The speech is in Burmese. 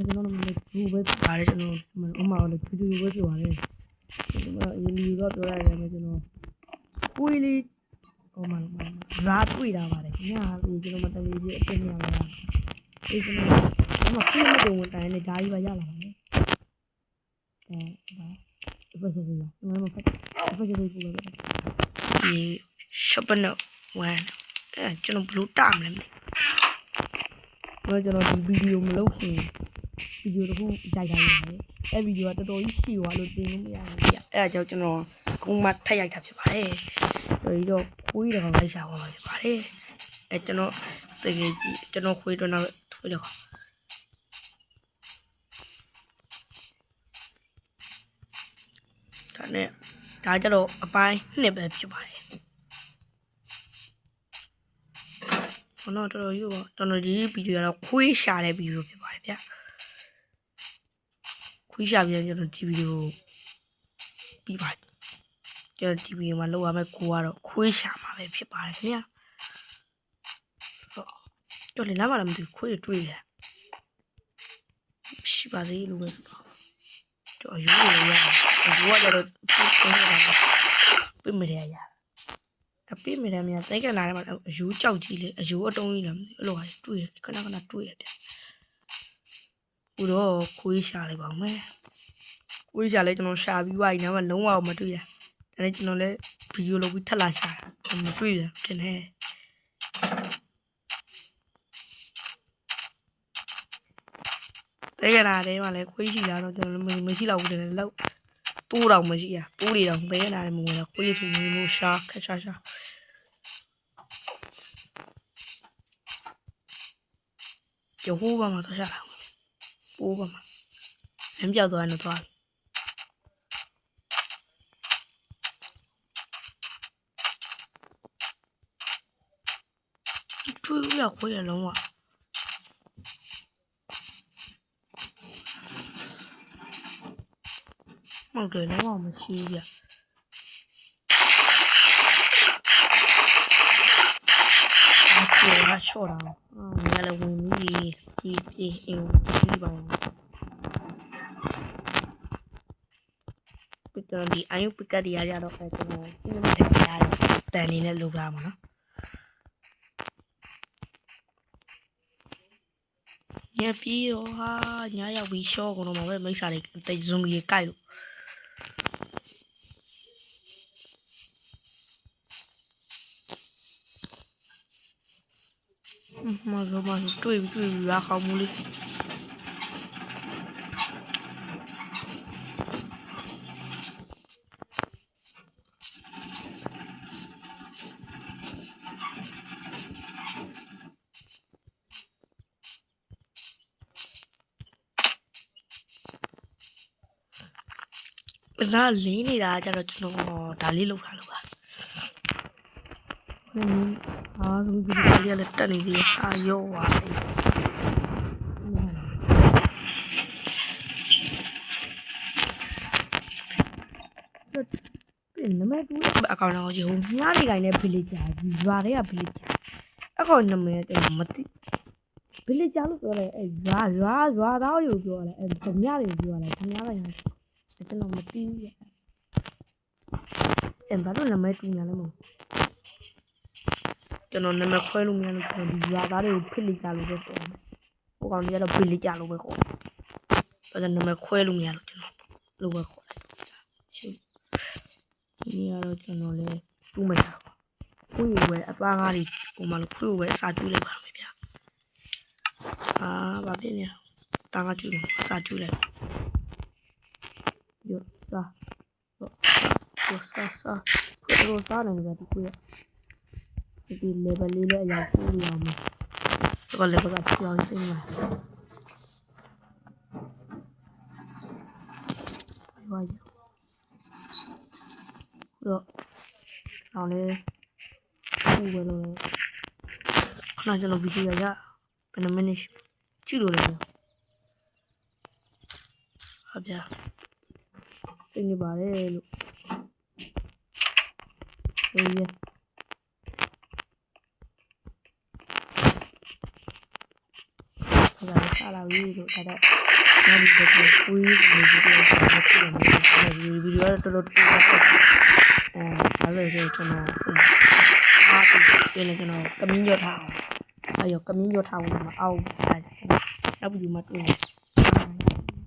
ကျွန်တော်တို့ဘူးပဲပါတယ်ကျွန်တော်အမလည်းတူတူပဲပြောပါတယ်ဒီမှာအရင်လူတော့ပြောရတယ်မယ်ကျွန်တော်ကိုယ်လေးဟိုမှာရာတွေ့တာပါတယ်ညာပြီးကျွန်တော်မတမီကြီးအစ်နေရမှာအေးကျွန်တော်ကိုယ်မတုံဝန်တိုင်နဲ့ဓာကြီးပါရလာပါမယ်ဒါဘယ်လိုလဲကျွန်တော်မဖတ်ဘယ်လိုလဲဒီ shopper no one ကျွန်တော်ဘလို့တာမလဲကျွန်တော်ဒီဗီဒီယိုမလုပ်ခင်ဗီဒီယိုတစ်ခုရိုက်ထားရတယ်အဲ့ဗီဒီယိုကတော်တော်ကြီးရှည်သွားလို့တင်လို့မရဘူးပြအဲ့ဒါကြောင့်ကျွန်တော်ခုမှထပ်ရိုက်တာဖြစ်ပါတယ်ပြီးတော့ခွေးတော်လိုက်ရှာသွားဖြစ်ပါတယ်အဲ့ကျွန်တော်တကယ်ကြီးကျွန်တော်ခွေးတော်နောက်ထွေးတော့ဒါနဲ့ဒါကြတော့အပိုင်းနှစ်ပဲဖြစ်ပါတယ်ကျွန်တော်တော်ကြီးပေါ့ကျွန်တော်ဒီဗီဒီယိုကတော့ခွေးရှာတဲ့ဗီဒီယိုဖြစ်ပါတယ်ဗျခွေးရှာပြန်ကျွန်တော်ဒီဗီဒီယိုပြီးပါတယ်ကျွန်တော်ဒီဗီဒီယိုမှာလောက်ရမယ့်ကိုကတော့ခွေးရှာမှာပဲဖြစ်ပါတယ်ခင်ဗျာဟုတ်တော်လေလာမလားမသိခွေးတွေ့တယ်ရှိပါသေးလို့ပဲကျွန်တော်ရိုးရိုးရရိုးရတော့ပြင်မရရအပြစ်မရမြတ်သိကလာတယ်မှာအယူကြောက်ကြီးလေအယူအတုံးကြီးလားအဲ့လိုဟာတွေ့တယ်ခဏခဏတွေ့ရတယ်ဘူးတော့ခွေးရှာလိုက်ပါမယ်ခွေးရှာလဲကျွန်တော်ရှာပြီးွားရင်တော့လုံးဝမတွေ့ရဒါနဲ့ကျွန်တော်လည်းဗီဒီယိုလုပ်ပြီးထပ်လာရှာမတွေ့ရတင်နေသိကလာတယ်မှာလဲခွေးရှိလာတော့ကျွန်တော်မရှိတော့ဘူးတယ်လောက်တိုးတော့မရှိရတိုးတွေတော့ဘဲလာတယ်မဝင်တော့ခွေးထူနေလို့ရှာခက်ရှာ就湖吧嘛，都下来了，湖吧嘛，人比较多，都抓了。追不了回来了嘛。我给了我们去一下。他笑了，原来我们一帮。不知道你俺又不干的呀，家都还怎么？因为那家带你那路干嘛呢？你比如哈，你要微笑，可能嘛，我没啥的，在容易改了。嘛说嘛是对啊，好无力。那离你啦，叫做这大理路上了吧？啊，什么比大理来等你的？哎呦啊！那么多，啊，刚刚我就哪里个那village啊，哪里啊 village？啊，刚那么的没得 village 路过来，哎，哪到又过来，哎，怎么样又过来，怎么样样？这那么低，哎，把都那么多年了嘛。ကျွန်တော်နာမည်ခွဲလို့မရလို့ကျွန်တော်ဒီရွာသားတွေကိုဖိလိကြလို့ပဲခေါ်တယ်။ဟိုကောင်တွေကတော့ဖိလိကြလို့ပဲခေါ်တယ်။ဒါကြောင့်နာမည်ခွဲလို့မရလို့ကျွန်တော်လို့ပဲခေါ်တယ်။ရှုပ်။ဒီကတော့ကျွန်တော်လည်းတူးမတာပါ။ခွေးကိုပဲအသားငါးတွေပုံမှန်လို့ခွေးကိုပဲအစာကျွေးလိုက်ပါမယ်ဗျာ။ဘာဖြစ်နေလဲ။သားငါးကျွေးမှာအစာကျွေးလိုက်။ရောစား။စား။ခွေးတို့စားနေကြတယ်ခွေးကဒီ level လေးလည်းအရောက်ပို့ရအောင်မယ်။ဒီ level ကပြောင်းသိမ်းပါ။ဘာရ။တော့အောင်လေပို့ပဲလို့ခဏကျွန်တော်ဗီဒီယိုရဘယ်နှမိနစ်ကြည့်လို့လဲ။ဟုတ်ဗျာ။သိနေပါတယ်လို့။အေး လာပြီလို့ဒါတော့နောက်ပြီးတော့ကိုကြီးကိုကြီးပြောတာဖြစ်နေတယ်ဒီဗီဒီယိုတော့တော်တော်တူပါတယ်ဘာလို့လဲဆိုတော့ကျွန်တော်အားပြီးနေကျွန်တော်ကမင်းကြောထားအောင်အဲ့ရောကမင်းကြောထားဝင်မှာအောက်နောက်ဗီဒီယိုမှာတွေ့